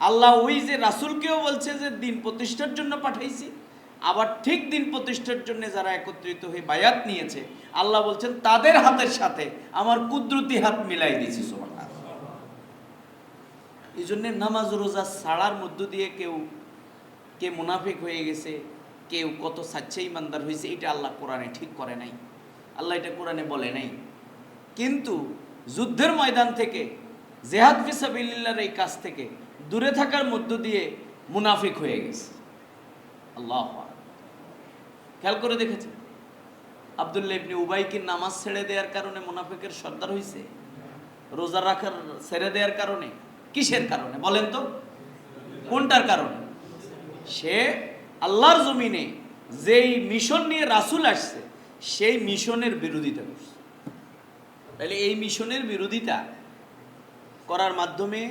আল্লাহ ওই যে রাসূলকেও বলছে যে দিন প্রতিষ্ঠার জন্য পাঠাইছি, আবার ঠিক দিন প্রতিষ্ঠার জন্য যারা একত্রিত হয়ে বায়াত নিয়েছে আল্লাহ বলছেন তাদের হাতের সাথে আমার কুদরতি হাত মিলাই দিয়েছি। সুবহানাল্লাহ। এই জন্য নামাজ রোজা ছাড়ার মধ্য দিয়ে কে মুনাফিক হয়ে গেছে, কেউ কত সাচ্চা ইমানদার হয়েছে, এটা আল্লাহ কোরআনে ঠিক করে নাই, আল্লাহ এটা কোরআনে বলে নাই। কিন্তু যুদ্ধের ময়দান থেকে, জিহাদ ফি সাবিলিল্লাহর এই কাজ থেকে দূরে থাকার মধ্য দিয়ে মুনাফিক হয়ে গেছে। আল্লাহ খেয়াল করে দেখেছে, আব্দুল্লাহ ইবনে উবাই কি নামাজ ছেড়ে দেওয়ার কারণে মুনাফিকের সর্দার হয়েছে? রোজা রাখার ছেড়ে দেওয়ার কারণে? কিসের কারণে বলেন তো, কোনটার কারণে? সে আল্লাহর জমিনে যেই মিশন নিয়ে রাসূল আসছে সেই মিশনের বিরোধিতা করছে। তাহলে এই মিশনের বিরোধিতা করার মাধ্যমে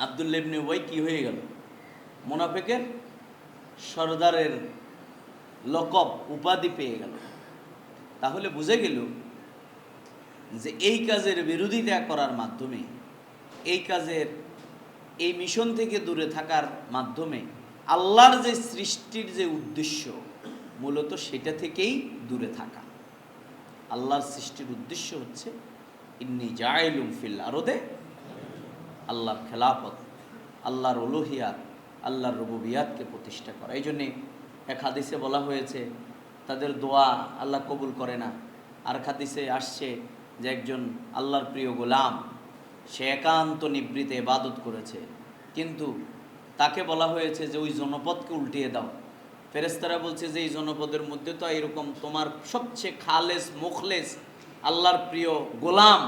আব্দুল্লাহ ইবনে উবাই কি হয়ে গেল? মুনাফিকের সর্দারের লকব, উপাধি পেয়ে গেল। তাহলে বুঝে গেল যে এই কাজের বিরোধিতা করার মাধ্যমে, এই মিশন থেকে দূরে থাকার মাধ্যমে আল্লাহর যে সৃষ্টির যে উদ্দেশ্য, মূলত সেটা থেকেই দূরে থাকা। আল্লাহর সৃষ্টির উদ্দেশ্য হচ্ছে ইন্নী জাইলুম ফিল আরদে, আল্লাহর খেলাফত, আল্লাহর উলুহিয়াত, আল্লাহর রুবুবিয়াতকে প্রতিষ্ঠা করা। এই জন্যে এক হাদিসে বলা হয়েছে তাদের দোয়া আল্লাহ কবুল করে না। আর হাদিসে আসছে যে একজন আল্লাহর প্রিয় গোলাম, সে একান্ত নিবৃতে ইবাদত করেছে, কিন্তু তাকে বলা হয়েছে যে ওই জনপদকে উল্টিয়ে দাও। ফেরেশতারা বলছে যে এই জনপদের মধ্যে তো এরকম তোমার সবচেয়ে খালেস মুখলেস আল্লাহর প্রিয় গোলাম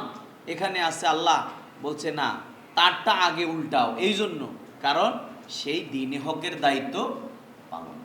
এখানে আছে। আল্লাহ বলছে না, তারটা আগে উল্টাও। এই জন্য, কারণ সেই দ্বীনে হকের দায়িত্ব পালন